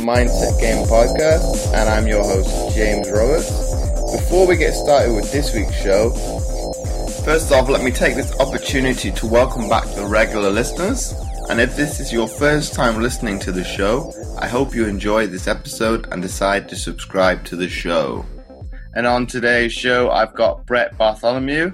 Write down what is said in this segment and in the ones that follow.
Mindset Game podcast, and I'm your host, James Roberts. Before we get started with this week's show, first off, let me take this opportunity to welcome back the regular listeners. And if this is your first time listening to the show, I hope you enjoy this episode and decide to subscribe to the show. And on today's show, I've got Brett Bartholomew.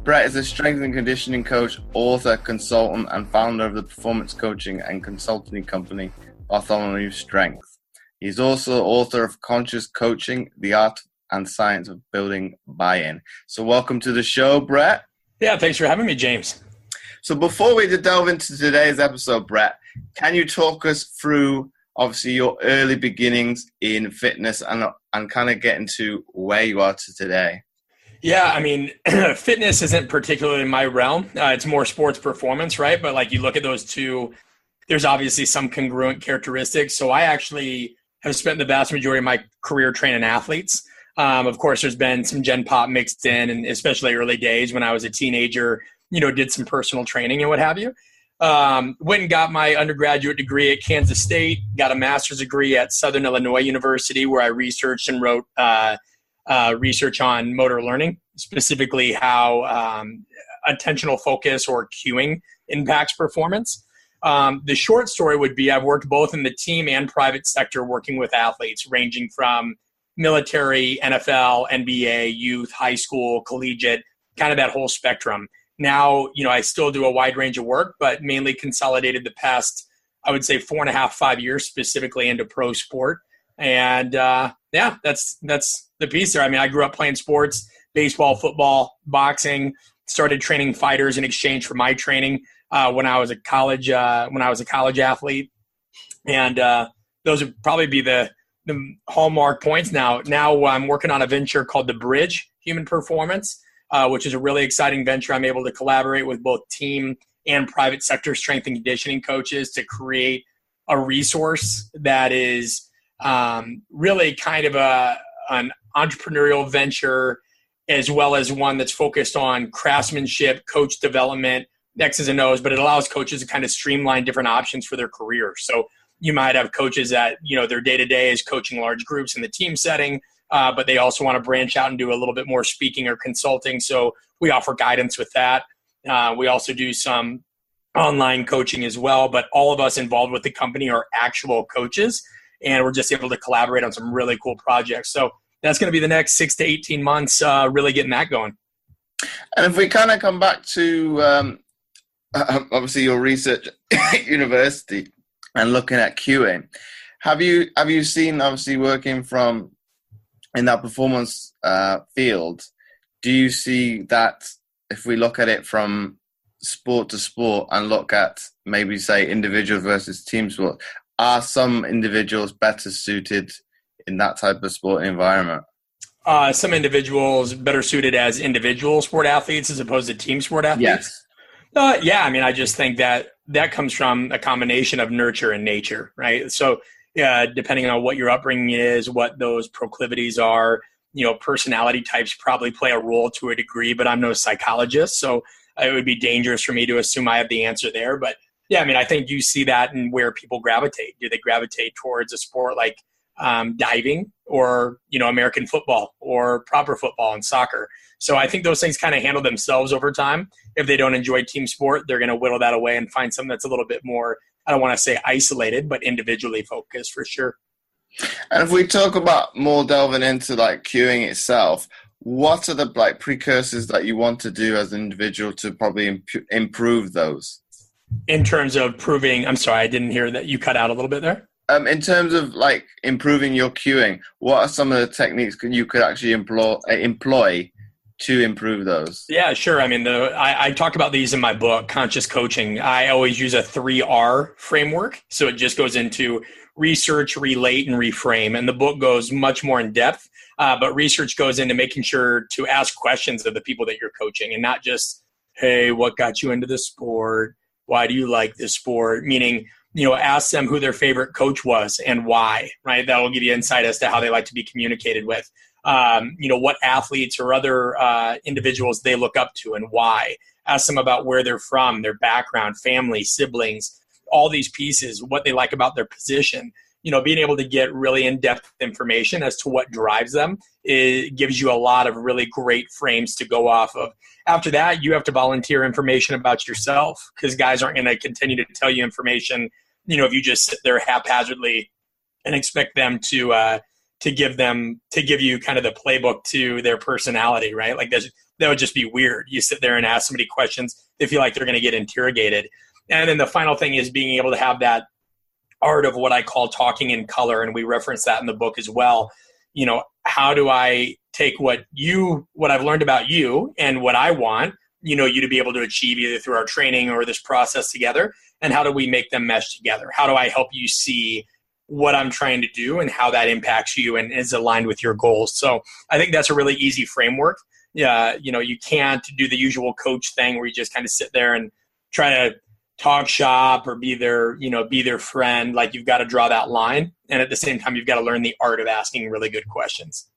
Brett is a strength and conditioning coach, author, consultant, and founder of the performance coaching and consulting company, Bartholomew Strength. He's also author of Conscious Coaching, The Art and Science of Building Buy-in. So welcome to the show, Brett. Yeah, thanks for having me, James. So before we delve into today's episode, Brett, can you talk us through, obviously, your early beginnings in fitness and kind of get into where you are to today? Yeah, I mean, fitness isn't particularly my realm. It's more sports performance, right? But like you look at those two, there's obviously some congruent characteristics. So I actually have spent the vast majority of my career training athletes. Of course, there's been some Gen Pop mixed in, and especially early days when I was a teenager, did some personal training and what have you. Went and got my undergraduate degree at Kansas State, got a master's degree at Southern Illinois University, where I researched and wrote research on motor learning, specifically how attentional focus or cueing impacts performance. The short story would be I've worked both in the team and private sector working with athletes ranging from military, NFL, NBA, youth, high school, collegiate, kind of that whole spectrum. Now, I still do a wide range of work, but mainly consolidated the past, I would say 4.5, 5 years specifically into pro sport. And that's the piece there. I mean, I grew up playing sports, baseball, football, boxing, started training fighters in exchange for my training when I was a college athlete. And those would probably be the hallmark points. Now I'm working on a venture called The Bridge Human Performance, which is a really exciting venture. I'm able to collaborate with both team and private sector strength and conditioning coaches to create a resource that is really kind of an entrepreneurial venture, as well as one that's focused on craftsmanship, coach development, X's and O's, but it allows coaches to kind of streamline different options for their career. So you might have coaches that, their day-to-day is coaching large groups in the team setting, but they also want to branch out and do a little bit more speaking or consulting. So we offer guidance with that. We also do some online coaching as well, but all of us involved with the company are actual coaches, and we're just able to collaborate on some really cool projects. So that's going to be the next 6 to 18 months, really getting that going. And if we kind of come back to, obviously, your research at university and looking at cueing, have you seen, obviously, working from in that performance field, do you see that if we look at it from sport to sport and look at maybe, say, individual versus team sport, are some individuals better suited in that type of sport environment? Some individuals better suited as individual sport athletes as opposed to team sport athletes? Yes. Yeah, I mean, I just think that comes from a combination of nurture and nature, right? So depending on what your upbringing is, what those proclivities are, personality types probably play a role to a degree, but I'm no psychologist, so it would be dangerous for me to assume I have the answer there. But yeah, I mean, I think you see that in where people gravitate. Do they gravitate towards a sport like diving or, American football or proper football and soccer? So I think those things kind of handle themselves over time. If they don't enjoy team sport, they're going to whittle that away and find something that's a little bit more, I don't want to say isolated, but individually focused for sure. And if we talk about more delving into like cueing itself, what are the precursors that you want to do as an individual to probably improve those? In terms of proving, I'm sorry, I didn't hear that. You cut out a little bit there. In terms of improving your cueing, what are some of the techniques you could actually employ to improve those? Yeah, sure. I mean, I talk about these in my book, Conscious Coaching. I always use a 3R framework. So it just goes into research, relate, and reframe. And the book goes much more in depth, but research goes into making sure to ask questions of the people that you're coaching and not just, hey, what got you into the sport? Why do you like this sport? Meaning, ask them who their favorite coach was and why, right? That will give you insight as to how they like to be communicated with. What athletes or other individuals they look up to and why. Ask them about where they're from, their background, family, siblings, all these pieces, what they like about their position. being able to get really in-depth information as to what drives them, it gives you a lot of really great frames to go off of. After that, you have to volunteer information about yourself, because guys aren't going to continue to tell you information, if you just sit there haphazardly and expect them to give you kind of the playbook to their personality, right? Like that would just be weird. You sit there and ask somebody questions, they feel like they're going to get interrogated. And then the final thing is being able to have that art of what I call talking in color, and we reference that in the book as well. How do I take what I've learned about you and what I want, you to be able to achieve either through our training or this process together, and how do we make them mesh together? How do I help you see what I'm trying to do and how that impacts you and is aligned with your goals? So I think that's a really easy framework. Yeah, you can't do the usual coach thing where you just kind of sit there and try to talk shop or be their friend. Like, you've got to draw that line, and at the same time, you've got to learn the art of asking really good questions.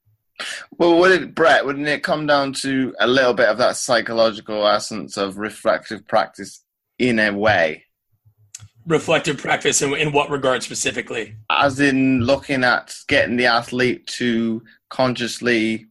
Well, wouldn't it come down to a little bit of that psychological essence of reflective practice in a way? Reflective practice in what regard specifically? As in looking at getting the athlete to consciously,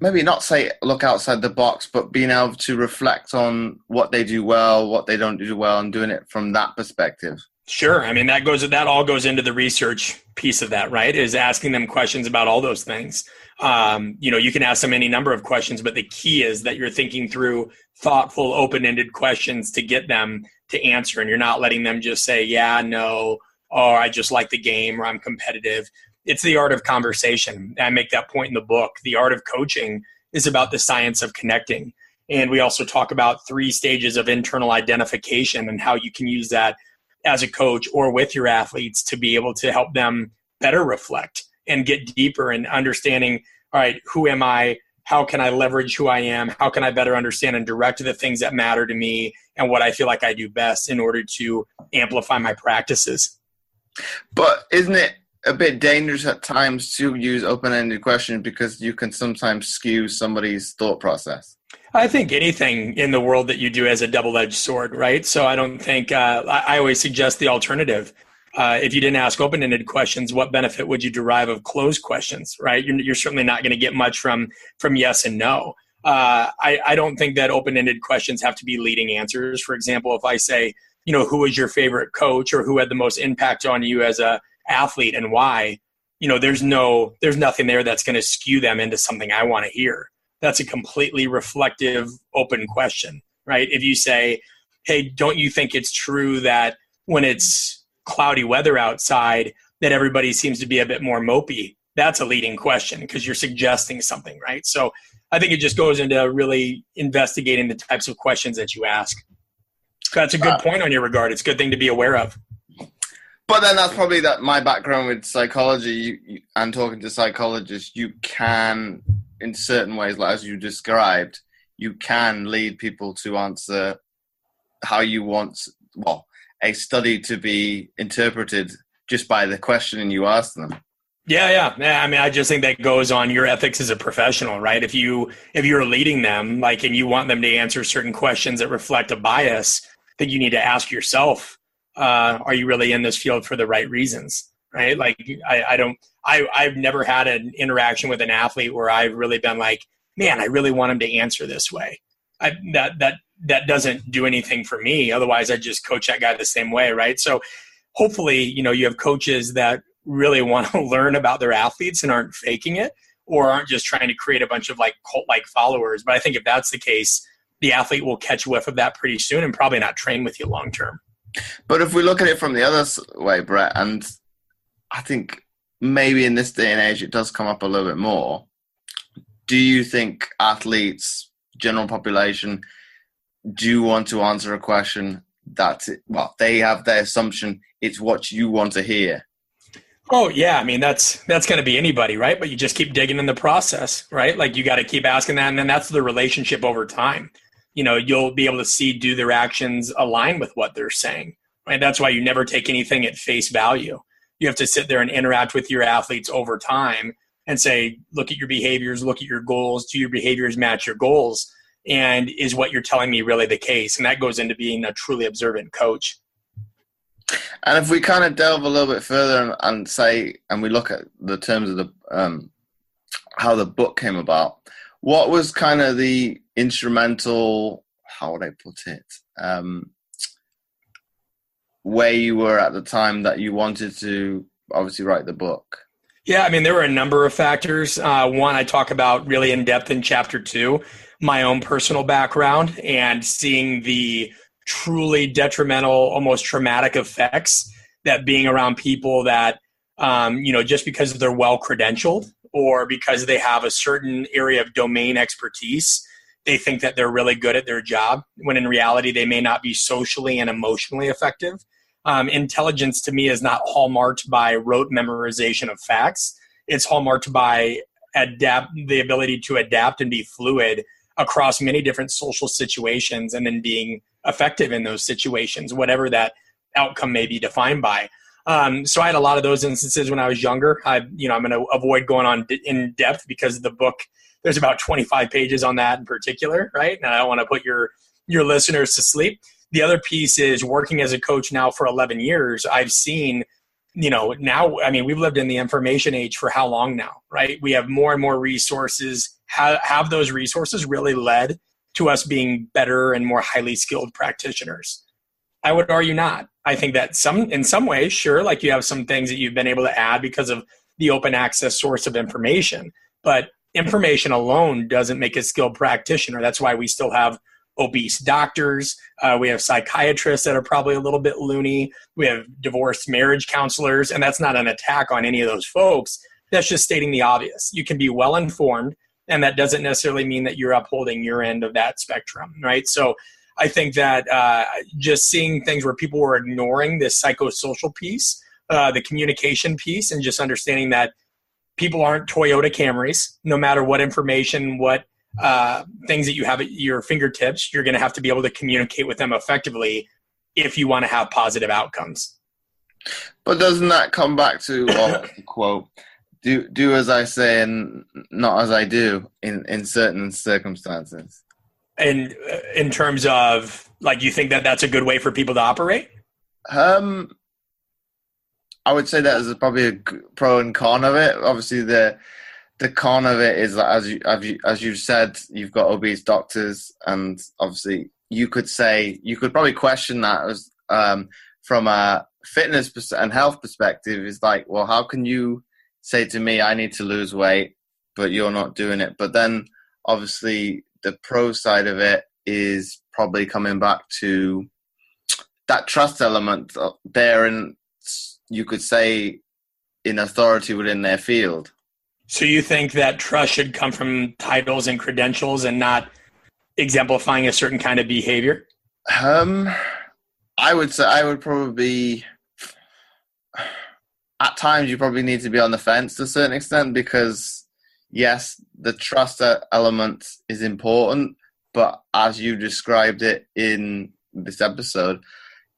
maybe not say look outside the box, but being able to reflect on what they do well, what they don't do well, and doing it from that perspective. Sure. I mean, that all goes into the research piece of that, right? Is asking them questions about all those things. You can ask them any number of questions, but the key is that you're thinking through thoughtful, open-ended questions to get them to answer, and you're not letting them just say, yeah, no, or I just like the game, or I'm competitive. It's the art of conversation. I make that point in the book. The art of coaching is about the science of connecting. And we also talk about 3 stages of internal identification and how you can use that as a coach or with your athletes to be able to help them better reflect and get deeper in understanding, all right, who am I? How can I leverage who I am? How can I better understand and direct the things that matter to me and what I feel like I do best in order to amplify my practices? But isn't it a bit dangerous at times to use open-ended questions, because you can sometimes skew somebody's thought process? I think anything in the world that you do has a double-edged sword, right? So I don't think I always suggest the alternative. If you didn't ask open-ended questions, what benefit would you derive of closed questions, right? You're certainly not going to get much from yes and no. I don't think that open-ended questions have to be leading answers. For example, if I say, who was your favorite coach, or who had the most impact on you as a athlete and why, there's nothing there that's going to skew them into something I want to hear. That's a completely reflective, open question, right? If you say, hey, don't you think it's true that when it's cloudy weather outside that everybody seems to be a bit more mopey? That's a leading question, because you're suggesting something, right? So I think it just goes into really investigating the types of questions that you ask. That's a good point on your regard. It's a good thing to be aware of. But then that's probably my background with psychology and talking to psychologists. You can, in certain ways, like as you described, you can lead people to answer how you want, a study to be interpreted just by the question you ask them. Yeah. I mean, I just think that goes on your ethics as a professional, right? If you're leading them, and you want them to answer certain questions that reflect a bias, then you need to ask yourself, are you really in this field for the right reasons, right? Like, I've never had an interaction with an athlete where I've really been like, man, I really want him to answer this way. That doesn't do anything for me. Otherwise, I just coach that guy the same way, right? So hopefully, you have coaches that really want to learn about their athletes and aren't faking it, or aren't just trying to create a bunch of cult-like followers. But I think if that's the case, the athlete will catch a whiff of that pretty soon and probably not train with you long-term. But if we look at it from the other way, Brett, and I think maybe in this day and age it does come up a little bit more, do you think athletes, general population, do want to answer a question that, they have their assumption it's what you want to hear? Oh, yeah. I mean, that's going to be anybody, right? But you just keep digging in the process, right? Like, you got to keep asking that. And then that's the relationship over time. You'll be able to see, do their actions align with what they're saying, right? That's why you never take anything at face value. You have to sit there and interact with your athletes over time and say, look at your behaviors, look at your goals, do your behaviors match your goals? And is what you're telling me really the case? And that goes into being a truly observant coach. And if we kind of delve a little bit further and say, and we look at the terms of the how the book came about, what was kind of the instrumental, how would I put it, where you were at the time that you wanted to obviously write the book? Yeah, I mean, there were a number of factors. One, I talk about really in depth in chapter 2, my own personal background and seeing the truly detrimental, almost traumatic effects that being around people that, just because they're well credentialed or because they have a certain area of domain expertise, they think that they're really good at their job, when in reality, they may not be socially and emotionally effective. Intelligence to me is not hallmarked by rote memorization of facts. It's hallmarked by the ability to adapt and be fluid across many different social situations and then being effective in those situations, whatever that outcome may be defined by. So I had a lot of those instances when I was younger. I'm going to avoid going on in depth because the book, there's about 25 pages on that in particular, right? And I don't want to put your listeners to sleep. The other piece is working as a coach now for 11 years. I've seen, now, I mean, we've lived in the information age for how long now, right? We have more and more resources. Have those resources really led to us being better and more highly skilled practitioners? I would argue not. I think that in some ways, sure, like you have some things that you've been able to add because of the open access source of information, but information alone doesn't make a skilled practitioner. That's why we still have obese doctors. We have psychiatrists that are probably a little bit loony. We have divorced marriage counselors, and that's not an attack on any of those folks. That's just stating the obvious. You can be well informed, and that doesn't necessarily mean that you're upholding your end of that spectrum, right? So I think that just seeing things where people were ignoring this psychosocial piece, the communication piece, and just understanding that people aren't Toyota Camrys. No matter what information, what things that you have at your fingertips, you're going to have to be able to communicate with them effectively if you want to have positive outcomes. But doesn't that come back to the quote, do as I say and not as I do in certain circumstances? And in terms of, like, you think that that's a good way for people to operate? I would say that there's probably a pro and con of it. Obviously, the con of it is that, as you've said, you've got obese doctors, and obviously you could probably question that as from a fitness and health perspective. Is like, well, how can you say to me, I need to lose weight, but you're not doing it? But then, obviously, the pro side of it is probably coming back to that trust element there, and you could say in authority within their field. So you think that trust should come from titles and credentials and not exemplifying a certain kind of behavior? I would say I would probably, at times you probably need to be on the fence to a certain extent, because yes, the trust element is important, but as you described it in this episode,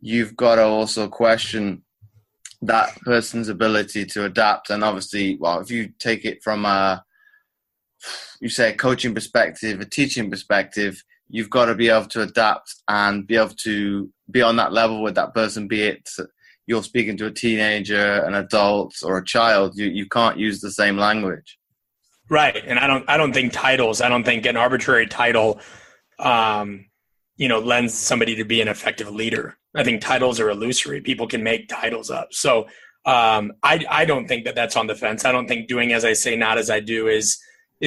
you've got to also question that person's ability to adapt. And obviously, well, if you take it from a coaching perspective, a teaching perspective, you've got to be able to adapt and be able to be on that level with that person, be it you're speaking to a teenager, an adult, or a child. You can't use the same language. Right. And I don't think an arbitrary title, lends somebody to be an effective leader. I think titles are illusory. People can make titles up. So I don't think that that's on the fence. I don't think doing as I say, not as I do is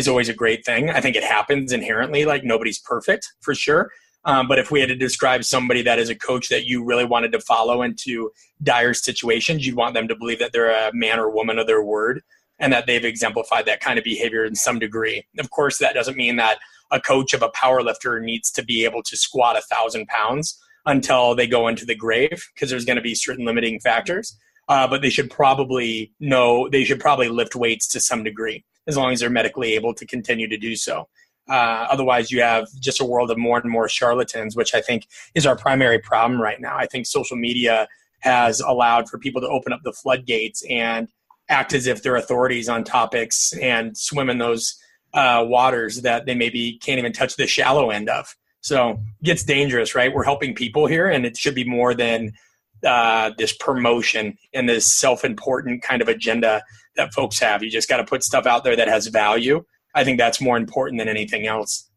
always a great thing. I think it happens inherently. Like, nobody's perfect, for sure. But if we had to describe somebody that is a coach that you really wanted to follow into dire situations, you'd want them to believe that they're a man or woman of their word and that they've exemplified that kind of behavior in some degree. Of course, that doesn't mean that a coach of a power lifter needs to be able to squat 1,000 pounds until they go into the grave, because there's going to be certain limiting factors. But they should probably lift weights to some degree, as long as they're medically able to continue to do so. Otherwise, you have just a world of more and more charlatans, which I think is our primary problem right now. I think social media has allowed for people to open up the floodgates and act as if they're authorities on topics and swim in those waters that they maybe can't even touch the shallow end of. So it gets dangerous, right? We're helping people here, and it should be more than this promotion and this self-important kind of agenda that folks have. You just got to put stuff out there that has value. I think that's more important than anything else.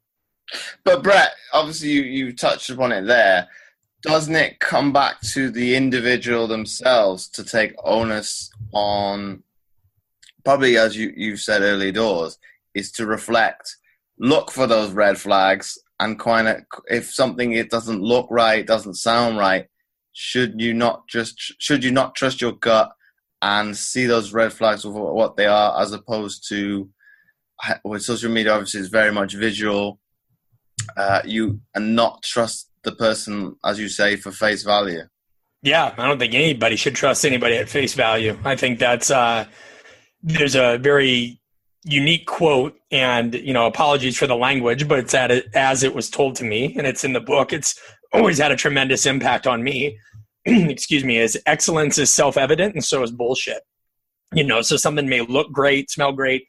But Brett, obviously you touched upon it there. Doesn't it come back to the individual themselves to take onus on, probably as you said early doors, is to reflect, look for those red flags, and kind of, if something it doesn't look right, doesn't sound right, should you not trust your gut and see those red flags for what they are, as opposed to, with social media obviously is very much visual, and not trust the person, as you say, for face value. Yeah, I don't think anybody should trust anybody at face value. I think that's there's a very unique quote, and apologies for the language, but it's as it was told to me, and it's in the book. It's always had a tremendous impact on me. Excuse me. Is excellence is self-evident, and so is bullshit. So something may look great, smell great,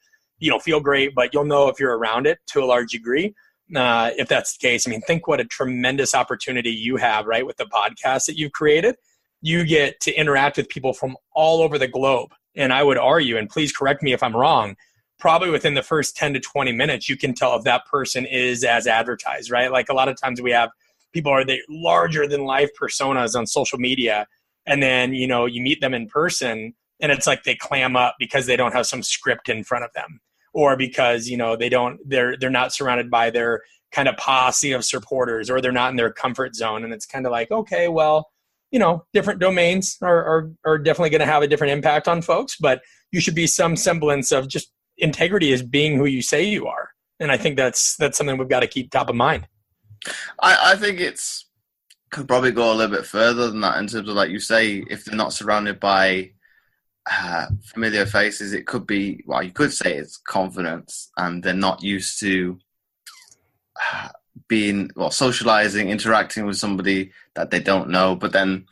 feel great, but you'll know if you're around it to a large degree. If that's the case, think what a tremendous opportunity you have, right? With the podcast that you've created, you get to interact with people from all over the globe. And I would argue, and please correct me if I'm wrong, probably within the first 10 to 20 minutes, you can tell if that person is as advertised, right? Like a lot of times we have people are the larger than life personas on social media. And then, you meet them in person and it's like they clam up because they don't have some script in front of them. Or because, they're not surrounded by their kind of posse of supporters, or they're not in their comfort zone. And it's kind of like, okay, well, different domains are definitely going to have a different impact on folks, but you should be some semblance of just integrity as being who you say you are. And I think that's something we've got to keep top of mind. I think could probably go a little bit further than that in terms of, like you say, if they're not surrounded by familiar faces, it could be, well, you could say it's confidence, and they're not used to socializing, interacting with somebody that they don't know. But then,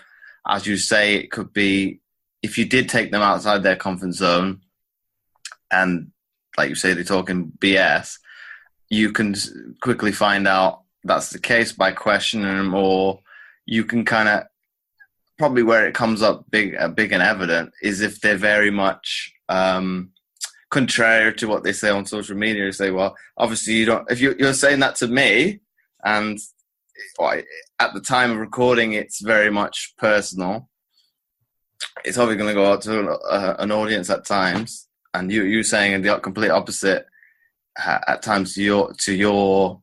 as you say, it could be if you did take them outside their comfort zone, and like you say, they're talking BS, you can quickly find out that's the case by questioning them, or you can kind of, probably where it comes up big and evident is if they're very much contrary to what they say on social media. You say, well, obviously you don't, if you're saying that to me, and at the time of recording it's very much personal, it's obviously going to go out to an audience at times, and you saying the complete opposite at times to your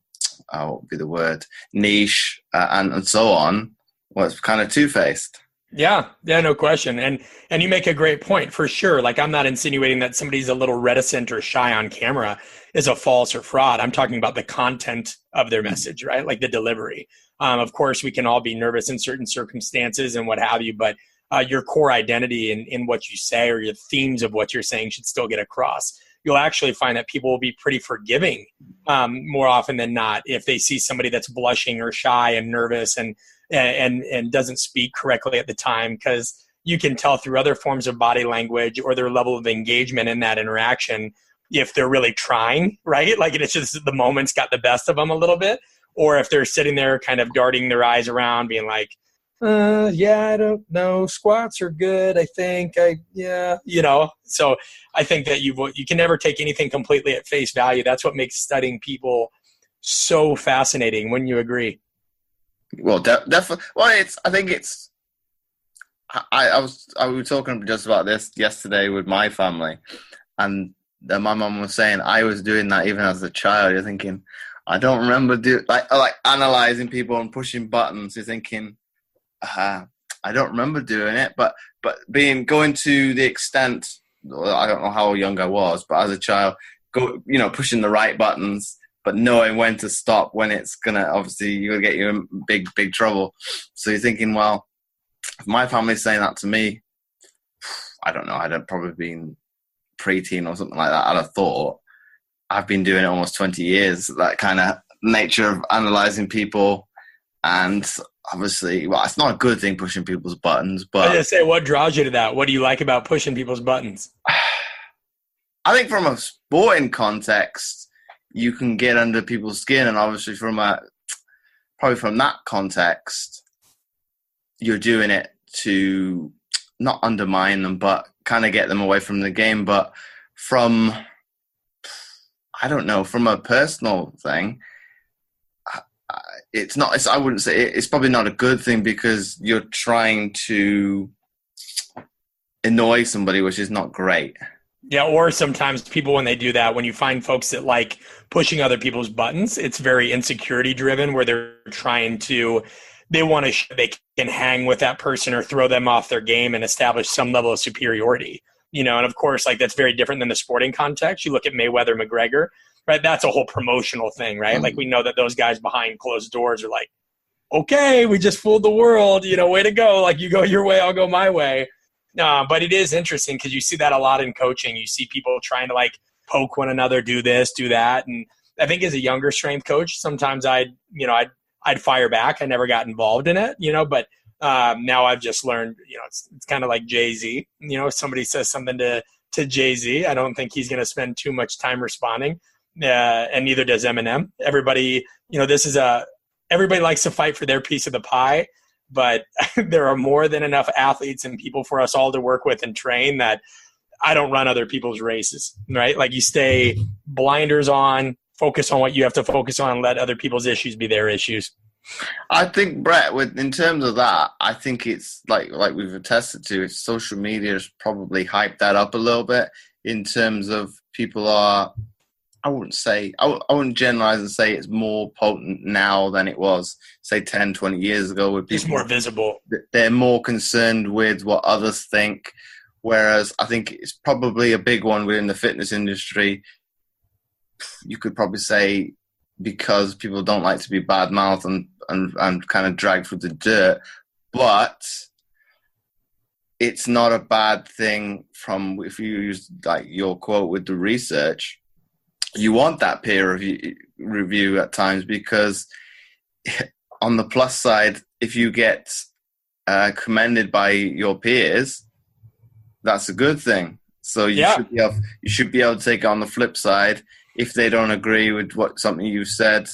what would be the word, niche, and so on. Well, it's kind of two-faced. Yeah, no question. And you make a great point for sure. Like, I'm not insinuating that somebody's a little reticent or shy on camera is a false or fraud. I'm talking about the content of their message, right? Like the delivery. Of course, we can all be nervous in certain circumstances and what have you, but your core identity in what you say, or your themes of what you're saying, should still get across. You'll actually find that people will be pretty forgiving more often than not if they see somebody that's blushing or shy and nervous and doesn't speak correctly at the time, because you can tell through other forms of body language or their level of engagement in that interaction if they're really trying, right? Like, it's just the moment's got the best of them a little bit, or if they're sitting there kind of darting their eyes around being like, yeah, I don't know, squats are good, I think, so I think that you can never take anything completely at face value. That's what makes studying people so fascinating. Wouldn't you agree? Well, definitely. Well, I think it's. I was talking just about this yesterday with my family, and my mum was saying I was doing that even as a child. You're thinking, I don't remember like analyzing people and pushing buttons. You're thinking, I don't remember doing it, but going to the extent. I don't know how young I was, but as a child, pushing the right buttons, but knowing when to stop, when it's gonna, obviously you're gonna get you in big trouble. So you're thinking, well, if my family's saying that to me, I don't know, I'd have probably been preteen or something like that. I'd have thought. I've been doing it almost 20 years, that kind of nature of analyzing people, and obviously, well, it's not a good thing pushing people's buttons, but I was gonna say, what draws you to that? What do you like about pushing people's buttons? I think from a sporting context, you can get under people's skin, and obviously probably from that context, you're doing it to not undermine them, but kind of get them away from the game. But from, I don't know, from a personal thing, it's not, I wouldn't say, it's probably not a good thing because you're trying to annoy somebody, which is not great. Yeah, or sometimes people, when they do that, when you find folks that like pushing other people's buttons, it's very insecurity driven where they're trying to, they want to show they can hang with that person or throw them off their game and establish some level of superiority. And of course, like that's very different than the sporting context. You look at Mayweather, McGregor, right? That's a whole promotional thing, right? Like we know that those guys behind closed doors are like, okay, we just fooled the world, way to go. Like you go your way, I'll go my way. But it is interesting because you see that a lot in coaching. You see people trying to like poke one another, do this, do that. And I think as a younger strength coach, sometimes I'd fire back. I never got involved in it, but now I've just learned, it's kind of like Jay-Z. If somebody says something to Jay-Z, I don't think he's going to spend too much time responding. And neither does Eminem. Everybody, everybody likes to fight for their piece of the pie. But there are more than enough athletes and people for us all to work with and train that I don't run other people's races, right? Like you stay blinders on, focus on what you have to focus on, and let other people's issues be their issues. I think, Brett, in terms of that, I think it's like we've attested to, it's social media has probably hyped that up a little bit in terms of people are, I wouldn't generalize and say it's more potent now than it was, say, 10, 20 years ago. With people, it's more visible. They're more concerned with what others think, whereas I think it's probably a big one within the fitness industry. You could probably say because people don't like to be bad-mouthed and kind of dragged through the dirt, but it's not a bad thing from, if you use like your quote with the research, you want that peer review at times because on the plus side, if you get commended by your peers, that's a good thing. So you should be able to take it on the flip side if they don't agree with something you've said.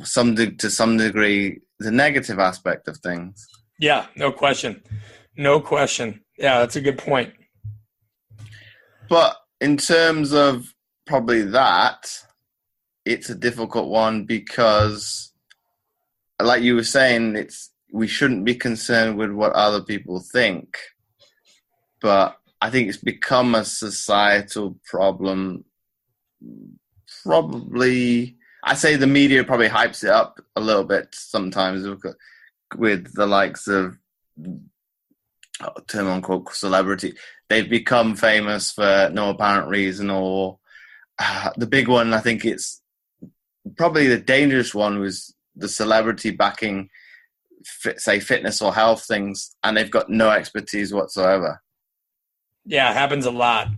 To some degree, the negative aspect of things. Yeah, no question. Yeah, that's a good point. But in terms of probably that, it's a difficult one because, like you were saying, we shouldn't be concerned with what other people think. But I think it's become a societal problem. Probably, I say the media probably hypes it up a little bit sometimes with the likes of term unquote celebrity. They've become famous for no apparent reason, or the big one, I think it's probably the dangerous one, was the celebrity backing, say, fitness or health things, and they've got no expertise whatsoever. Yeah, happens a lot.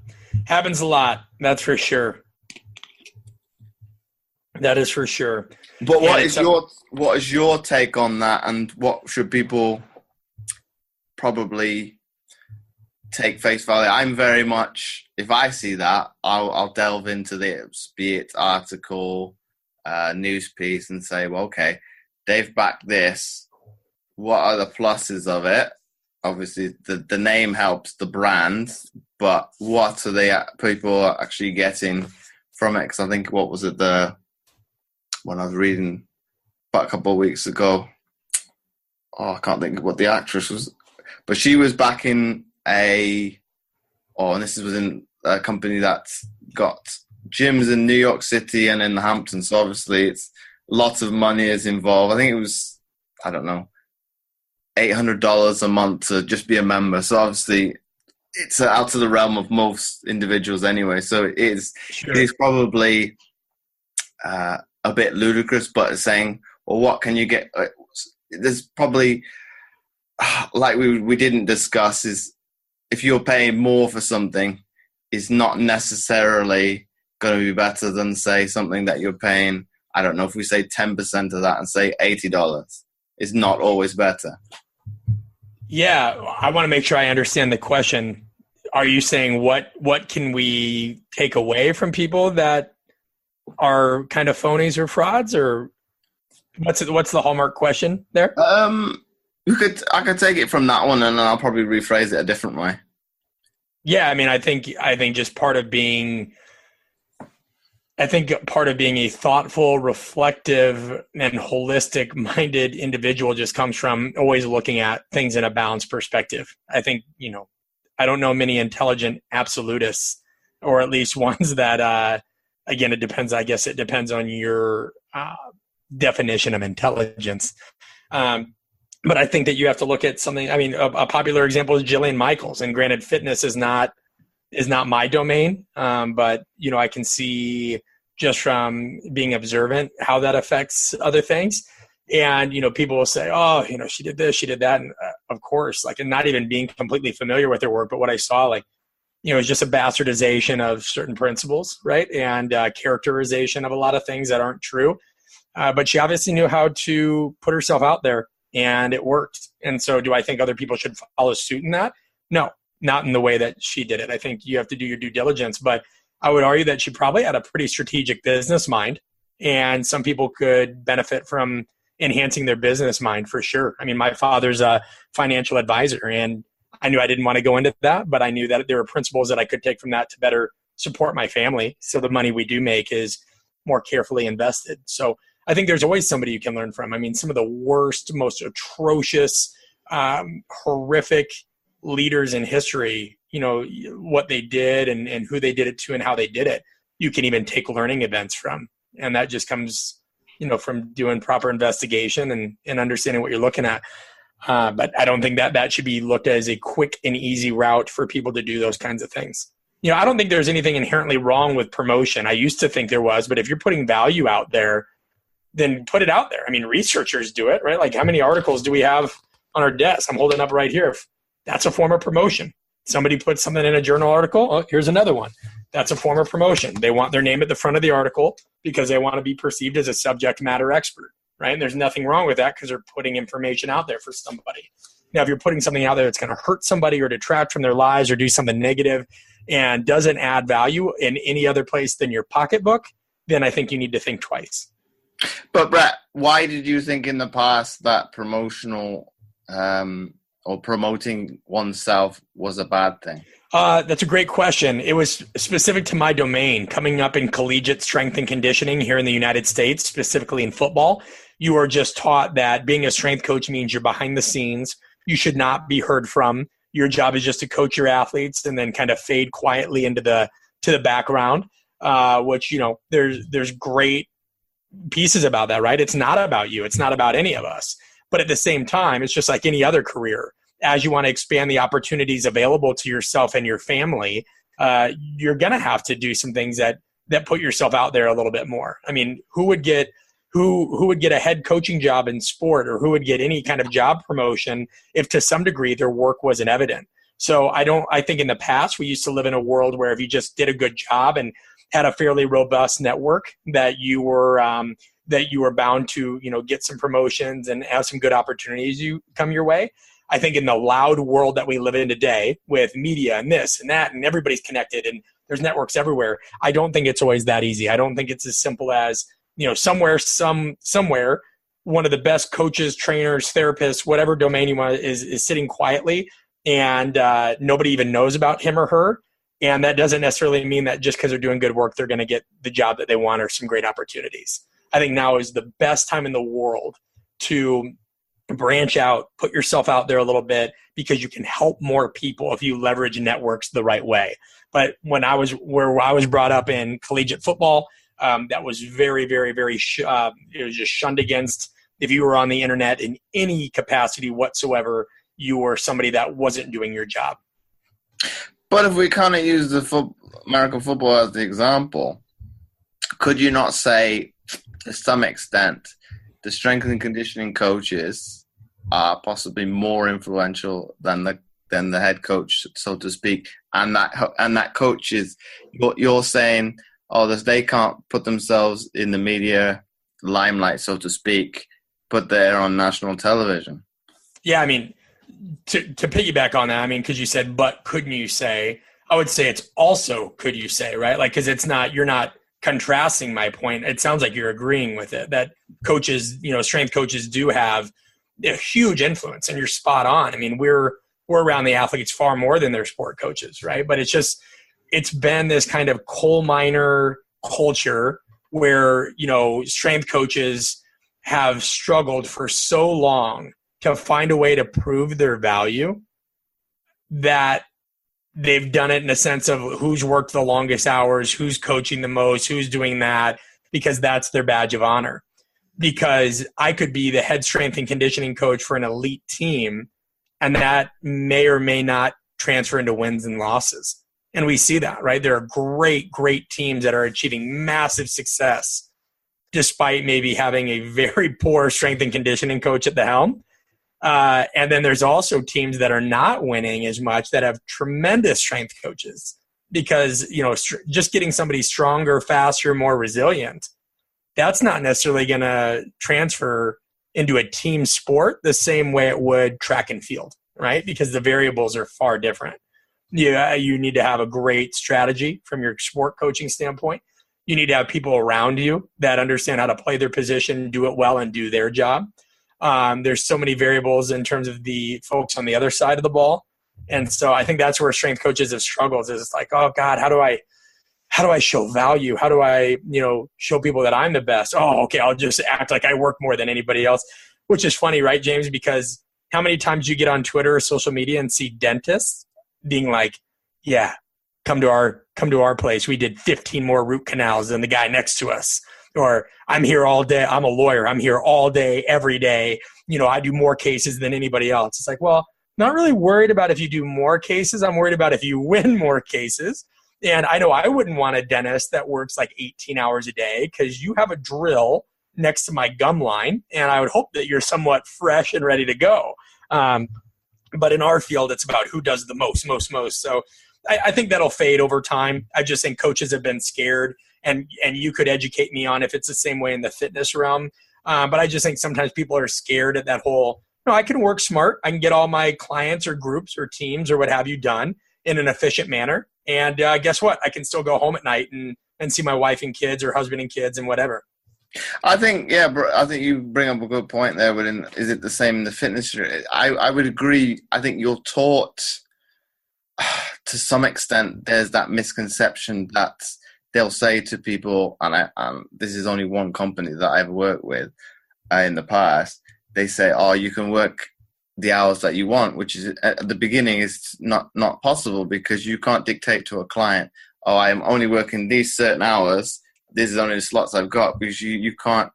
That's for sure. That is for sure. But what is your take on that, and what should people probably take face value? I'm very much, if I see that, I'll delve into this, be it article, news piece, and say, well, okay, they've backed this. What are the pluses of it? Obviously, the name helps the brand, but what are people actually getting from it? Because I think, what was it, when I was reading about a couple of weeks ago, I can't think of what the actress was, but she was backing and this was in a company that's got gyms in New York City and in the Hamptons. So obviously it's lots of money is involved. I think it was, I don't know, $800 a month to just be a member. So obviously it's out of the realm of most individuals anyway. So it is probably a bit ludicrous, but it's saying, well, what can you get? There's probably, like we didn't discuss, is if you're paying more for something, is not necessarily going to be better than, say, something that you're paying, I don't know, if we say 10% of that and say $80, is not always better. Yeah, I want to make sure I understand the question. Are you saying what can we take away from people that are kind of phonies or frauds, or what's the hallmark question there? I could take it from that one, and then I'll probably rephrase it a different way. Yeah, I mean, I think just part of being a thoughtful, reflective, and holistic-minded individual just comes from always looking at things in a balanced perspective. I think, I don't know many intelligent absolutists, or at least ones that, again, it depends. I guess it depends on your definition of intelligence. But I think that you have to look at something. I mean, a popular example is Jillian Michaels, and granted, fitness is not my domain, but I can see just from being observant how that affects other things. And people will say, "Oh, she did this, she did that," and of course, and not even being completely familiar with her work, but what I saw, is just a bastardization of certain principles, right, and characterization of a lot of things that aren't true. But she obviously knew how to put herself out there. And it worked. And so do I think other people should follow suit in that? No, not in the way that she did it. I think you have to do your due diligence. But I would argue that she probably had a pretty strategic business mind. And some people could benefit from enhancing their business mind for sure. I mean, my father's a financial advisor, and I knew I didn't want to go into that, but I knew that there were principles that I could take from that to better support my family. So the money we do make is more carefully invested. So I think there's always somebody you can learn from. I mean, some of the worst, most atrocious, horrific leaders in history, what they did and who they did it to and how they did it, you can even take learning events from. And that just comes, from doing proper investigation and understanding what you're looking at. But I don't think that should be looked at as a quick and easy route for people to do those kinds of things. I don't think there's anything inherently wrong with promotion. I used to think there was, but if you're putting value out there, then put it out there. I mean, researchers do it, right? How many articles do we have on our desk? I'm holding up right here. That's a form of promotion. Somebody puts something in a journal article. Oh, here's another one. That's a form of promotion. They want their name at the front of the article because they want to be perceived as a subject matter expert, right? And there's nothing wrong with that because they're putting information out there for somebody. Now, if you're putting something out there that's going to hurt somebody or detract from their lives or do something negative and doesn't add value in any other place than your pocketbook, then I think you need to think twice. But Brett, why did you think in the past that promotional or promoting oneself was a bad thing? That's a great question. It was specific to my domain. Coming up in collegiate strength and conditioning here in the United States, specifically in football, you are just taught that being a strength coach means you're behind the scenes. You should not be heard from. Your job is just to coach your athletes and then kind of fade quietly into the background, which, there's great pieces about that, right? It's not about you. It's not about any of us. But at the same time, it's just like any other career. As you want to expand the opportunities available to yourself and your family, you're going to have to do some things that put yourself out there a little bit more. I mean, who would get a head coaching job in sport, or who would get any kind of job promotion if to some degree their work wasn't evident? So I think in the past we used to live in a world where if you just did a good job and had a fairly robust network, that you were bound to get some promotions and have some good opportunities you come your way. I think in the loud world that we live in today, with media and this and that, and everybody's connected and there's networks everywhere, I don't think it's always that easy. I don't think it's as simple as somewhere one of the best coaches, trainers, therapists, whatever domain you want is sitting quietly and nobody even knows about him or her. And that doesn't necessarily mean that just because they're doing good work, they're going to get the job that they want or some great opportunities. I think now is the best time in the world to branch out, put yourself out there a little bit, because you can help more people if you leverage networks the right way. But where I was brought up in collegiate football, that was very, very, very, it was just shunned against. If you were on the internet in any capacity whatsoever, you were somebody that wasn't doing your job. But if we kind of use the American football as the example, could you not say, to some extent, the strength and conditioning coaches are possibly more influential than the head coach, so to speak, and that coach is, you're saying, they can't put themselves in the media limelight, so to speak, but they're on national television. Yeah, I mean, to piggyback on that, I mean, because you said, but couldn't you say? I would say it's also could you say, right? Because it's not, you're not contrasting my point. It sounds like you're agreeing with it, that coaches, strength coaches do have a huge influence, and you're spot on. I mean, we're around the athletes far more than their sport coaches, right? But it's been this kind of coal miner culture where, strength coaches have struggled for so long to find a way to prove their value that they've done it in a sense of who's worked the longest hours, who's coaching the most, who's doing that, because that's their badge of honor. Because I could be the head strength and conditioning coach for an elite team, and that may or may not transfer into wins and losses. And we see that, right? There are great, great teams that are achieving massive success despite maybe having a very poor strength and conditioning coach at the helm. And then there's also teams that are not winning as much that have tremendous strength coaches because, just getting somebody stronger, faster, more resilient, that's not necessarily going to transfer into a team sport the same way it would track and field, right? Because the variables are far different. You need to have a great strategy from your sport coaching standpoint. You need to have people around you that understand how to play their position, do it well, and do their job. There's so many variables in terms of the folks on the other side of the ball. And so I think that's where strength coaches have struggled, is it's like, oh God, how do I show value? How do I, show people that I'm the best? Oh, okay, I'll just act like I work more than anybody else, which is funny, right, James? Because how many times you get on Twitter or social media and see dentists being like, yeah, come to our place. We did 15 more root canals than the guy next to us. Or I'm here all day. I'm a lawyer. I'm here all day, every day. I do more cases than anybody else. It's like, well, not really worried about if you do more cases. I'm worried about if you win more cases. And I know I wouldn't want a dentist that works like 18 hours a day because you have a drill next to my gum line, and I would hope that you're somewhat fresh and ready to go. But in our field, it's about who does the most. So I think that'll fade over time. I just think coaches have been scared, and you could educate me on if it's the same way in the fitness realm. But I just think sometimes people are scared at that whole, I can work smart. I can get all my clients or groups or teams or what have you done in an efficient manner. And guess what? I can still go home at night and see my wife and kids or husband and kids and whatever. I think you bring up a good point there. But is it the same in the fitness? I would agree. I think you're taught to some extent. There's that misconception that they'll say to people, and this is only one company that I've worked with in the past. They say, "Oh, you can work the hours that you want," which is at the beginning is not possible because you can't dictate to a client, "Oh, I'm only working these certain hours. This is only the slots I've got," because you can't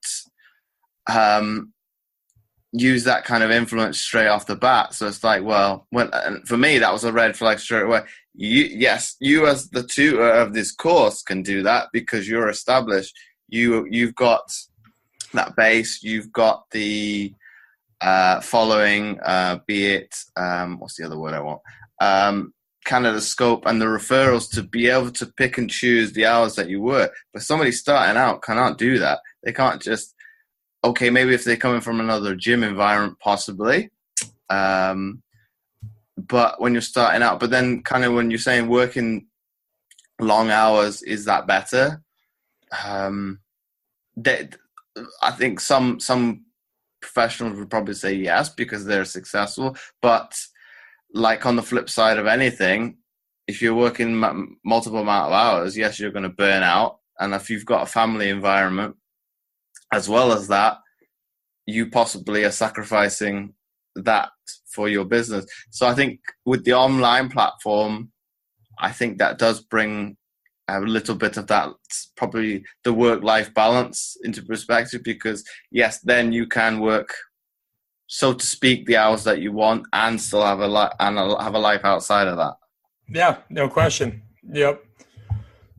use that kind of influence straight off the bat. So it's like, well, and for me, that was a red flag straight away. You as the tutor of this course can do that because you're established. You've got that base. You've got the following, be it what's the other word I want? Kind of the scope and the referrals to be able to pick and choose the hours that you work. But somebody starting out cannot do that. They can't just, okay, maybe if they're coming from another gym environment, possibly. But when you're starting out, but then kind of when you're saying working long hours, is that better? I think some professionals would probably say yes because they're successful, but like on the flip side of anything, if you're working multiple amount of hours, yes, you're going to burn out. And if you've got a family environment as well as that, you possibly are sacrificing that for your business. So I think with the online platform, I think that does bring a little bit of that, probably the work-life balance into perspective, because yes, then you can work, so to speak, the hours that you want and still have a life outside of that. Yeah, no question. Yep.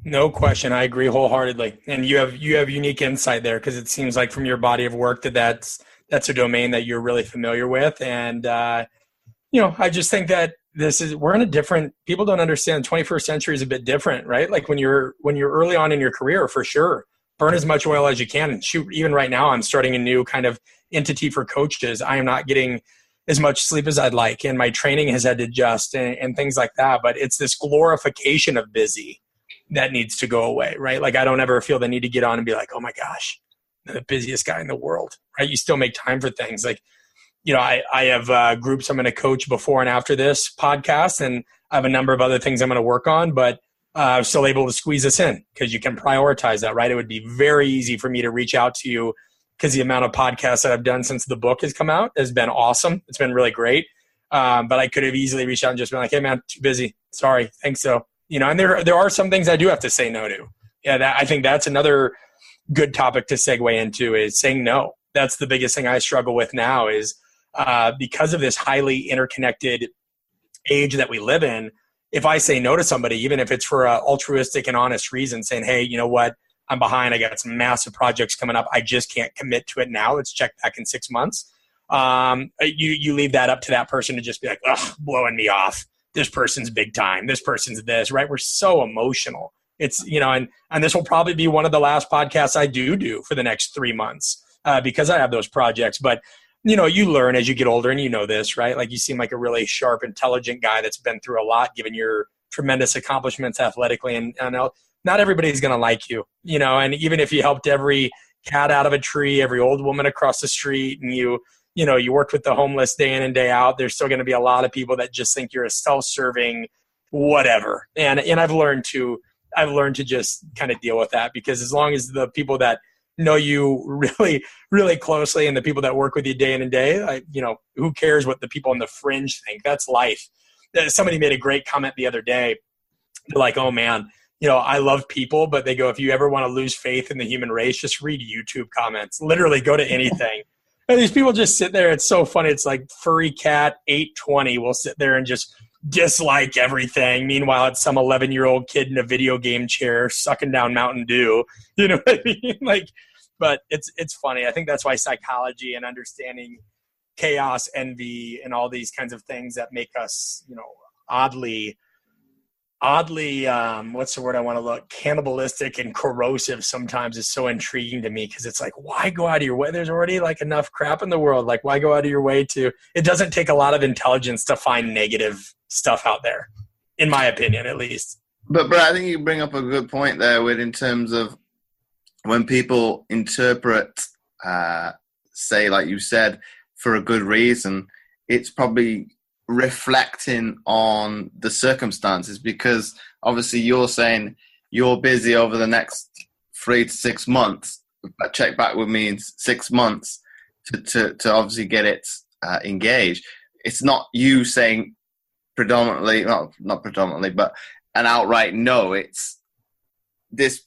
No question. I agree wholeheartedly. And you have unique insight there because it seems like from your body of work that's a domain that you're really familiar with. And, I just think that we're in a different, people don't understand 21st century is a bit different, right? Like when you're early on in your career, for sure, burn as much oil as you can. And shoot, even right now, I'm starting a new kind of entity for coaches. I am not getting as much sleep as I'd like, and my training has had to adjust and things like that. But it's this glorification of busy that needs to go away, right? Like I don't ever feel the need to get on and be like, oh my gosh, I'm the busiest guy in the world, right? You still make time for things. Like I have groups I'm going to coach before and after this podcast, and I have a number of other things I'm going to work on, but I'm still able to squeeze this in because you can prioritize that, right? It would be very easy for me to reach out to you because the amount of podcasts that I've done since the book has come out has been awesome. It's been really great. But I could have easily reached out and just been like, hey, man, too busy. Sorry. Thanks, though. And there are some things I do have to say no to. Yeah, I think that's another good topic to segue into is saying no. That's the biggest thing I struggle with now is because of this highly interconnected age that we live in, if I say no to somebody, even if it's for an altruistic and honest reason, saying, hey, you know what, I'm behind, I got some massive projects coming up, I just can't commit to it now, let's check back in 6 months. You leave that up to that person to just be like, ugh, blowing me off. This person's big time. This person's this, right? We're so emotional. It's, and this will probably be one of the last podcasts I do for the next 3 months because I have those projects. But, you learn as you get older, and you know this, right? Like you seem like a really sharp, intelligent guy that's been through a lot, given your tremendous accomplishments athletically. And not everybody's going to like you, and even if you helped every cat out of a tree, every old woman across the street, and you worked with the homeless day in and day out, there's still going to be a lot of people that just think you're a self-serving whatever. And I've learned to just kind of deal with that, because as long as the people that know you really, really closely and the people that work with you day in and day, who cares what the people on the fringe think? That's life. Somebody made a great comment the other day. They're like, oh man, I love people, but they go, if you ever want to lose faith in the human race, just read YouTube comments. Literally go to anything. And these people just sit there. It's so funny. It's like furry cat 820 will sit there and just dislike everything. Meanwhile, it's some 11-year-old kid in a video game chair sucking down Mountain Dew. You know what I mean? But it's funny. I think that's why psychology and understanding chaos, envy, and all these kinds of things that make us, oddly, what's the word I want to look? Cannibalistic and corrosive sometimes is so intriguing to me, because it's like, why go out of your way? There's already enough crap in the world. Why go out of your way to? It doesn't take a lot of intelligence to find negative stuff out there, in my opinion, at least. But Brad, I think you bring up a good point there in terms of when people interpret, say, like you said, for a good reason, it's probably reflecting on the circumstances, because obviously you're saying you're busy over the next 3 to 6 months, but check back with me in 6 months to obviously get it engaged. It's not you saying predominantly, not predominantly, but an outright no. It's this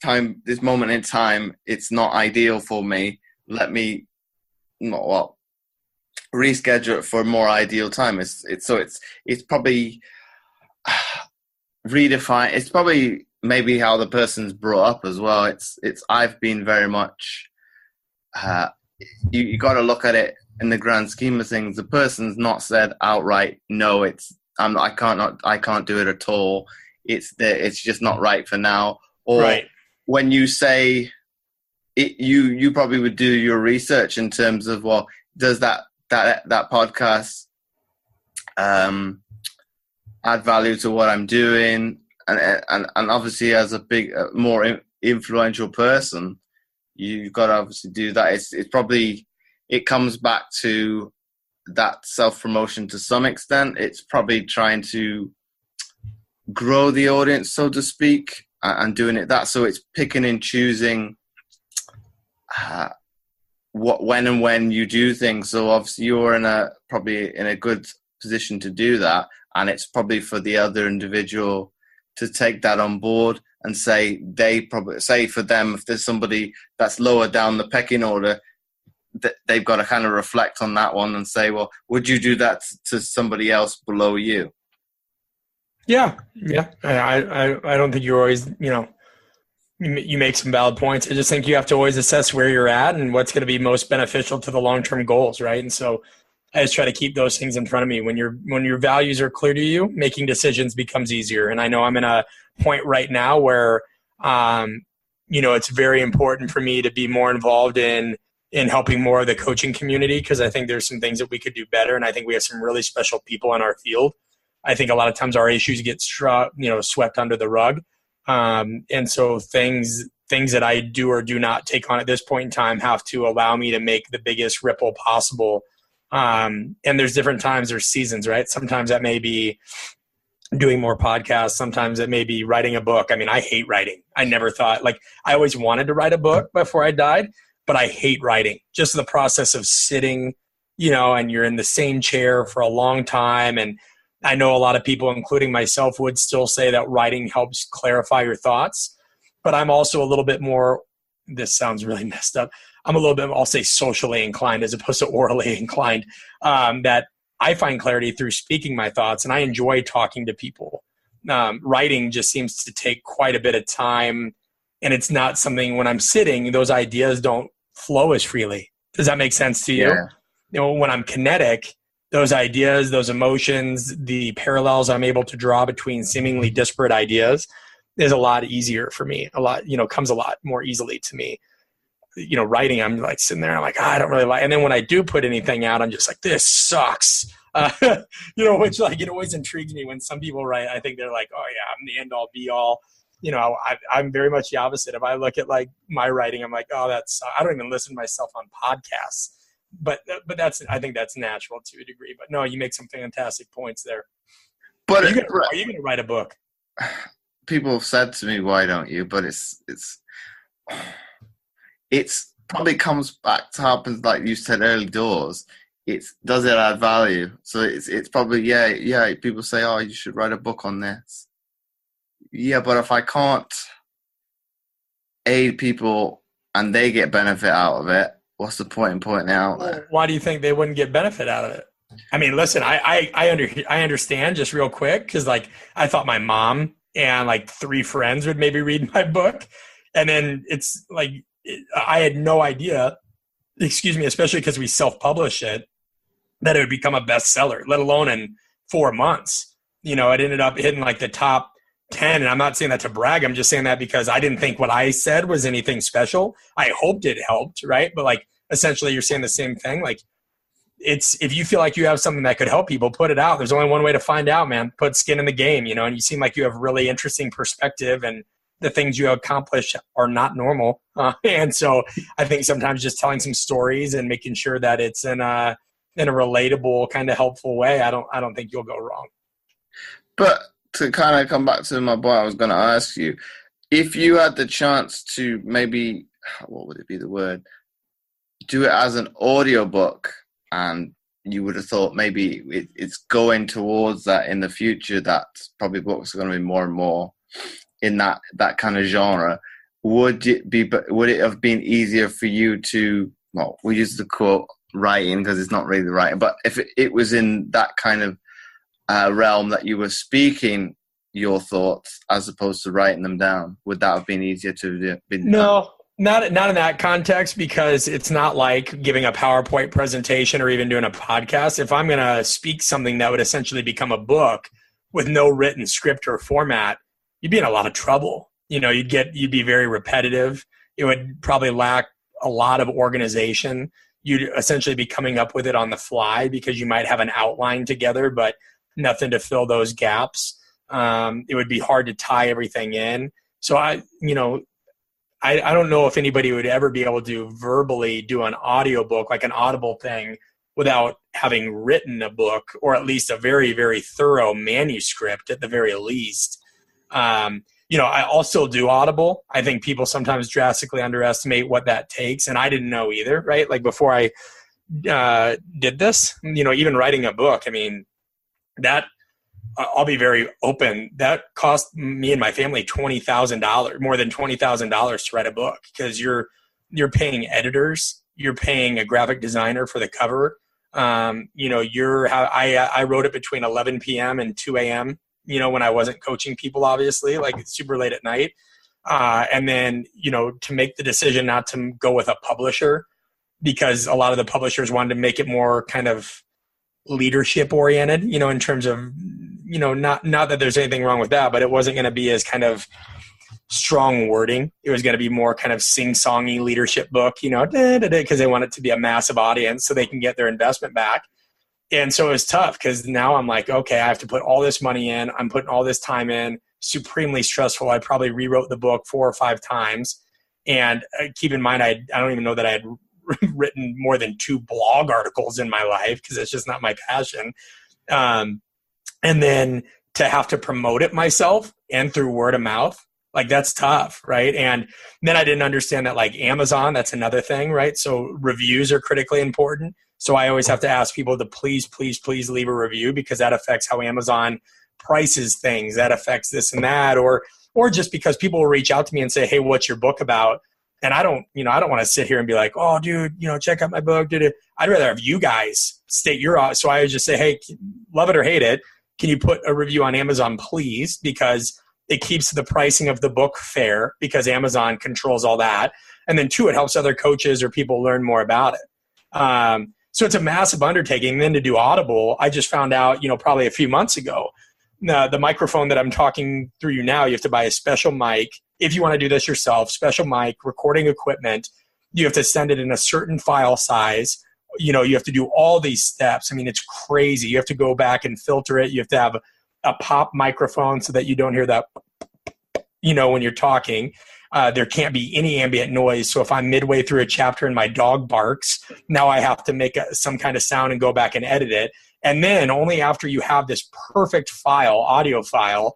moment in time, it's not ideal for me. Let me reschedule it for a more ideal time. It's probably redefine. It's probably maybe how the person's brought up as well. I've been very much. You got to look at it in the grand scheme of things. The person's not said outright no. I can't do it at all. It's just not right for now. Or right. When you say it, you probably would do your research in terms of, well, does that podcast add value to what I'm doing, and obviously as a more influential person, you've got to obviously do that. It's probably, it comes back to that self-promotion to some extent. It's probably trying to grow the audience, so to speak, and doing it that. So it's picking and choosing when you do things. So obviously you're probably in a good position to do that, and it's probably for the other individual to take that on board and say for them, if there's somebody that's lower down the pecking order, they've got to kind of reflect on that one and say, well, would you do that to somebody else below you? Yeah. I don't think you're always, you make some valid points. I just think you have to always assess where you're at and what's going to be most beneficial to the long-term goals, right? And so I just try to keep those things in front of me. When your values are clear to you, making decisions becomes easier. And I know I'm in a point right now where, it's very important for me to be more involved in helping more of the coaching community, because I think there's some things that we could do better. And I think we have some really special people in our field. I think a lot of times our issues get swept under the rug. And so things that I do or do not take on at this point in time have to allow me to make the biggest ripple possible And there's different times, there's seasons, right? Sometimes that may be doing more podcasts. Sometimes it may be writing a book. I mean, I hate writing. I never thought, like, I always wanted to write a book before I died, but I hate writing. Just the process of sitting, and you're in the same chair for a long time. And I know a lot of people, including myself, would still say that writing helps clarify your thoughts. But I'm also a little bit more, this sounds really messed up, I'm a little bit, I'll say, socially inclined as opposed to orally inclined, that I find clarity through speaking my thoughts, and I enjoy talking to people. Writing just seems to take quite a bit of time, and it's not something, when I'm sitting, those ideas don't flow as freely. Does that make sense to you? Yeah. When I'm kinetic, those ideas, those emotions, the parallels I'm able to draw between seemingly disparate ideas is a lot easier for me. Comes a lot more easily to me. Writing, I'm like sitting there, I'm like, I don't really like, and then when I do put anything out, I'm just like, this sucks. Which, like, it always intrigues me when some people write. I think they're like, oh yeah, I'm the end all be all. I'm very much the opposite. If I look at like my writing, I'm like, oh, I don't even listen to myself on podcasts, but I think that's natural to a degree. But no, you make some fantastic points there. But are you going to write a book? People have said to me, why don't you? But it's probably comes back to happen, like you said, early doors. Does it add value? So it's probably, yeah. People say, oh, you should write a book on this. Yeah, but if I can't aid people and they get benefit out of it, what's the point in putting it out there? Why do you think they wouldn't get benefit out of it? I mean, listen, I understand, just real quick, because like I thought my mom and like 3 friends would maybe read my book, and then it's like I had no idea, especially because we self-publish it, that it would become a bestseller, let alone in 4 months. It ended up hitting like the top 10. And I'm not saying that to brag. I'm just saying that because I didn't think what I said was anything special. I hoped it helped, right? But like, essentially you're saying the same thing. Like, if you feel like you have something that could help people, put it out. There's only one way to find out, man. Put skin in the game, and you seem like you have really interesting perspective, and the things you accomplish are not normal. And so I think sometimes just telling some stories and making sure that it's in a relatable, kind of helpful way, I don't think you'll go wrong. But to kind of come back to my point, I was going to ask you, if you had the chance to maybe, what would it be the word, do it as an audiobook, and you would have thought maybe it's going towards that in the future, that probably books are going to be more and more in that kind of genre, would it have been easier for you to, well, we use the quote writing because it's not really the writing, but if it was in that kind of realm that you were speaking your thoughts as opposed to writing them down, would that have been easier to do? No, not in that context, because it's not like giving a PowerPoint presentation or even doing a podcast. If I'm going to speak something that would essentially become a book with no written script or format, you'd be in a lot of trouble. You'd be very repetitive. It would probably lack a lot of organization. You'd essentially be coming up with it on the fly because you might have an outline together, but nothing to fill those gaps. It would be hard to tie everything in. So I don't know if anybody would ever be able to verbally do an audiobook, like an Audible thing, without having written a book, or at least a very, very thorough manuscript at the very least. I also do Audible. I think people sometimes drastically underestimate what that takes, and I didn't know either, right? Like before I did this, even writing a book, I mean, that I'll be very open. That cost me and my family $20,000, more than $20,000 to write a book, because you're paying editors, you're paying a graphic designer for the cover. I wrote it between 11 p.m. and 2 a.m. When I wasn't coaching people, obviously, like it's super late at night. And then, to make the decision not to go with a publisher, because a lot of the publishers wanted to make it more kind of leadership oriented, in terms of, not that there's anything wrong with that, but it wasn't going to be as kind of strong wording. It was going to be more kind of sing-songy leadership book, because they want it to be a massive audience so they can get their investment back. And so it was tough, because now I'm like, okay, I have to put all this money in. I'm putting all this time in. Supremely stressful. I probably rewrote the book 4 or 5 times. And keep in mind, I don't even know that I had written more than 2 blog articles in my life because it's just not my passion. And then to have to promote it myself and through word of mouth, like that's tough, right? And then I didn't understand that like Amazon, that's another thing, right? So reviews are critically important. So I always have to ask people to please, please, please leave a review because that affects how Amazon prices things. That affects this and that, or just because people will reach out to me and say, hey, what's your book about? And I don't want to sit here and be like, oh, dude, check out my book. I'd rather have you guys state your. So I would just say, hey, love it or hate it, can you put a review on Amazon, please? Because it keeps the pricing of the book fair because Amazon controls all that. And then 2, it helps other coaches or people learn more about it. So it's a massive undertaking. And then to do Audible, I just found out, probably a few months ago, the microphone that I'm talking through you now, you have to buy a special mic. If you want to do this yourself, special mic, recording equipment, you have to send it in a certain file size. You have to do all these steps. I mean, it's crazy. You have to go back and filter it. You have to have a pop microphone so that you don't hear that, when you're talking. There can't be any ambient noise. So if I'm midway through a chapter and my dog barks, now I have to make some kind of sound and go back and edit it. And then only after you have this perfect file, audio file,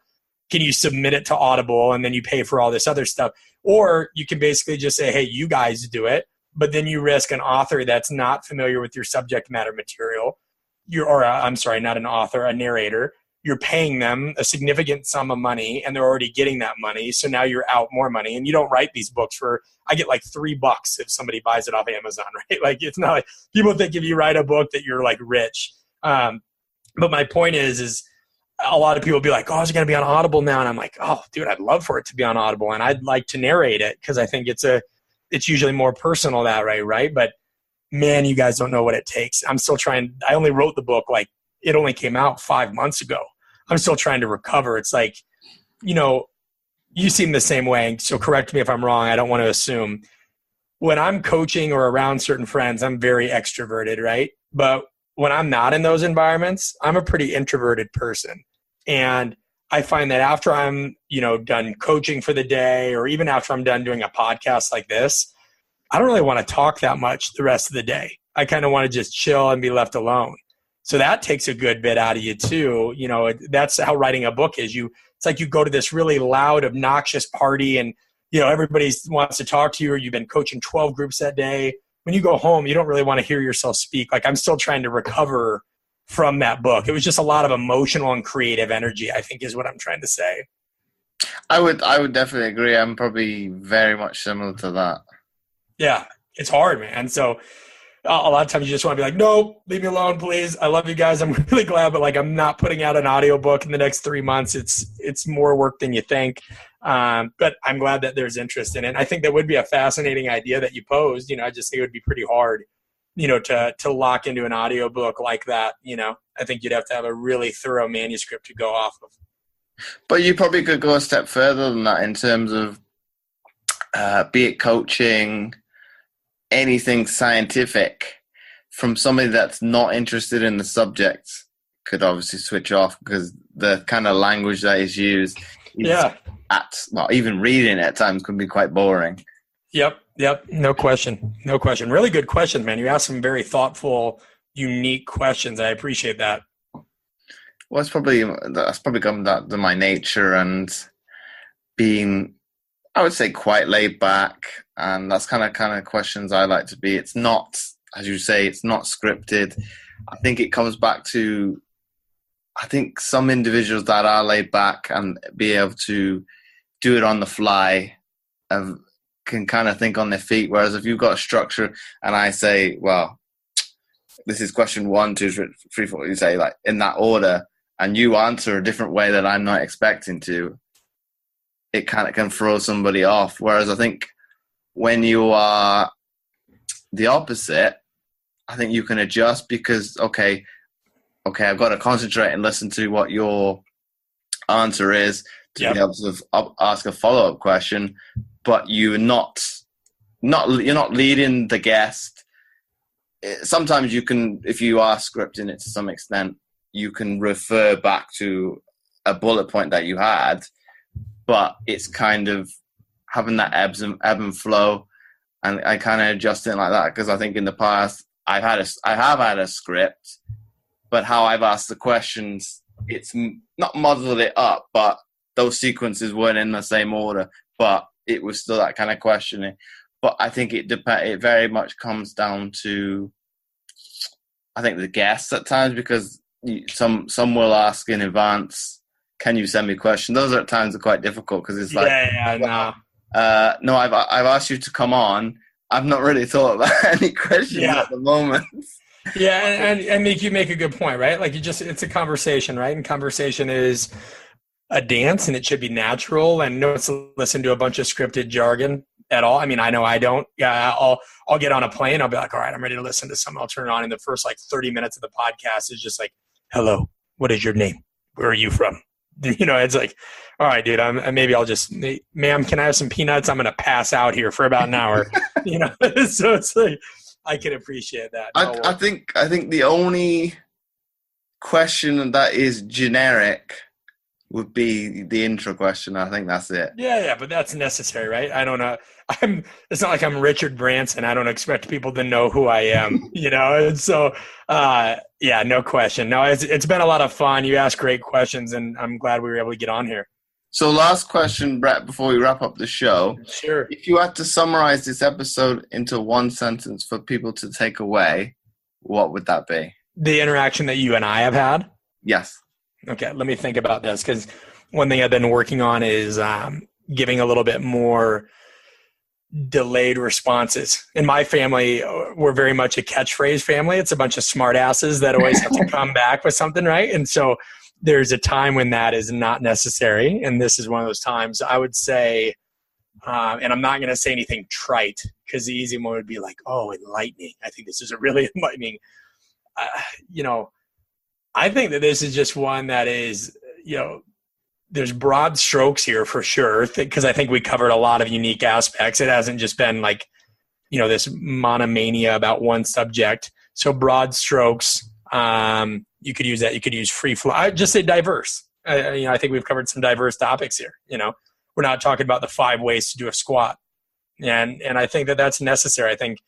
can you submit it to Audible, and then you pay for all this other stuff. Or you can basically just say, hey, you guys do it. But then you risk an author that's not familiar with your subject matter material. Not an author, a narrator. You're paying them a significant sum of money, and they're already getting that money. So now you're out more money. And you don't write these books I get like $3 if somebody buys it off Amazon, right? Like, it's not like people think if you write a book that you're like rich. But my point is a lot of people be like, oh, is it going to be on Audible now? And I'm like, oh, dude, I'd love for it to be on Audible. And I'd like to narrate it because I think it's usually more personal that way, right? But man, you guys don't know what it takes. I'm still trying. I only wrote the book, like it only came out 5 months ago. I'm still trying to recover. It's like, you seem the same way. So correct me if I'm wrong. I don't want to assume. When I'm coaching or around certain friends, I'm very extroverted, right? But when I'm not in those environments, I'm a pretty introverted person. And I find that after I'm, done coaching for the day, or even after I'm done doing a podcast like this, I don't really want to talk that much the rest of the day. I kind of want to just chill and be left alone. So that takes a good bit out of you too. That's how writing a book is. It's like you go to this really loud, obnoxious party and, everybody wants to talk to you, or you've been coaching 12 groups that day. When you go home, you don't really want to hear yourself speak. Like, I'm still trying to recover from that book. It was just a lot of emotional and creative energy, I think, is what I'm trying to say. I would definitely agree. I'm probably very much similar to that. Yeah, it's hard, man. So a lot of times you just want to be like, no, leave me alone, please. I love you guys. I'm really glad, but like, I'm not putting out an audiobook in the next 3 months. It's more work than you think. But I'm glad that there's interest in it. I think that would be a fascinating idea that you posed. I just think it would be pretty hard, to lock into an audiobook like that. I think you'd have to have a really thorough manuscript to go off of. But you probably could go a step further than that in terms of, be it coaching, anything scientific, from somebody that's not interested in the subject could obviously switch off because the kind of language that is used even reading at times can be quite boring. Yep. No question. Really good questions, man. You asked some very thoughtful, unique questions. I appreciate that. Well, that's probably come down to my nature and being, I would say, quite laid back, and that's kind of questions I like to be. It's not, as you say, it's not scripted. I think it comes back to, I think some individuals that are laid back and be able to do it on the fly can kind of think on their feet. Whereas if you've got a structure and I say, well, this is question 1, 2, 3, 4, you say like in that order, and you answer a different way that I'm not expecting to, it kind of can throw somebody off. Whereas I think when you are the opposite, I think you can adjust because, okay, I've got to concentrate and listen to what your answer is to be able to ask a follow-up question, but you're not leading the guest. Sometimes you can, if you are scripting it to some extent, you can refer back to a bullet point that you had, but it's kind of having that ebb and flow. and I kind of adjust it like that, because I think in the past I have had a script, but how I've asked the questions, it's not muddled it up, but those sequences weren't in the same order, but it was still that kind of questioning. But I think it very much comes down to, I think, the guests at times, because some will ask in advance, can you send me questions? Those are at times are quite difficult, because it's like, no, I've asked you to come on. I've not really thought about any questions at the moment. Yeah, and you make a good point, right? Like, it's a conversation, right? And conversation is a dance, and it should be natural, and no one's listen to a bunch of scripted jargon at all. I mean, I know I don't. Yeah, I'll get on a plane. I'll be like, all right, I'm ready to listen to something. I'll turn it on, and the first 30 minutes of the podcast is just like, hello, what is your name? Where are you from? It's like, all right, dude, maybe I'll just, ma'am, can I have some peanuts? I'm going to pass out here for about an hour. So it's like, I can appreciate that. I think the only question that is generic would be the intro question. I think that's it. Yeah, but that's necessary, right? I don't know. It's not like I'm Richard Branson. I don't expect people to know who I am, And so, yeah, no question. No, it's been a lot of fun. You asked great questions, and I'm glad we were able to get on here. So, last question, Brett, before we wrap up the show. Sure. If you had to summarize this episode into one sentence for people to take away, what would that be? The interaction that you and I have had? Yes. Okay, let me think about this, because one thing I've been working on is giving a little bit more delayed responses. In my family, we're very much a catchphrase family. It's a bunch of smart asses that always have to come back with something, right? And so there's a time when that is not necessary, and this is one of those times. I would say, and I'm not going to say anything trite, because the easy one would be like, oh, enlightening. I think this is a really enlightening, I think that this is just one that is, there's broad strokes here for sure, because I think we covered a lot of unique aspects. It hasn't just been like, this monomania about one subject. So broad strokes, you could use that. You could use free flow. I just say diverse. I think we've covered some diverse topics here. We're not talking about the 5 ways to do a squat. And I think that that's necessary. I think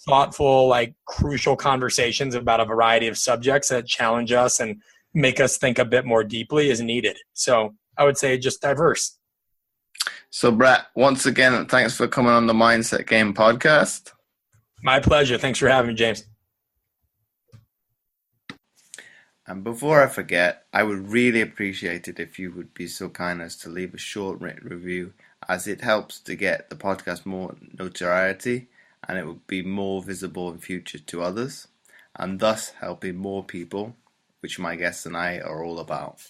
thoughtful, crucial conversations about a variety of subjects that challenge us and make us think a bit more deeply is needed. So I would say just diverse. So Brett, once again, thanks for coming on the Mindset Game podcast. My pleasure. Thanks for having me, James. And before I forget, I would really appreciate it if you would be so kind as to leave a short written review, as it helps to get the podcast more notoriety, and it would be more visible in future to others, and thus helping more people, which my guests and I are all about.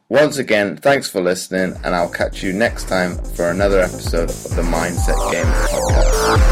Once again, thanks for listening, and I'll catch you next time for another episode of the Mindset Game podcast.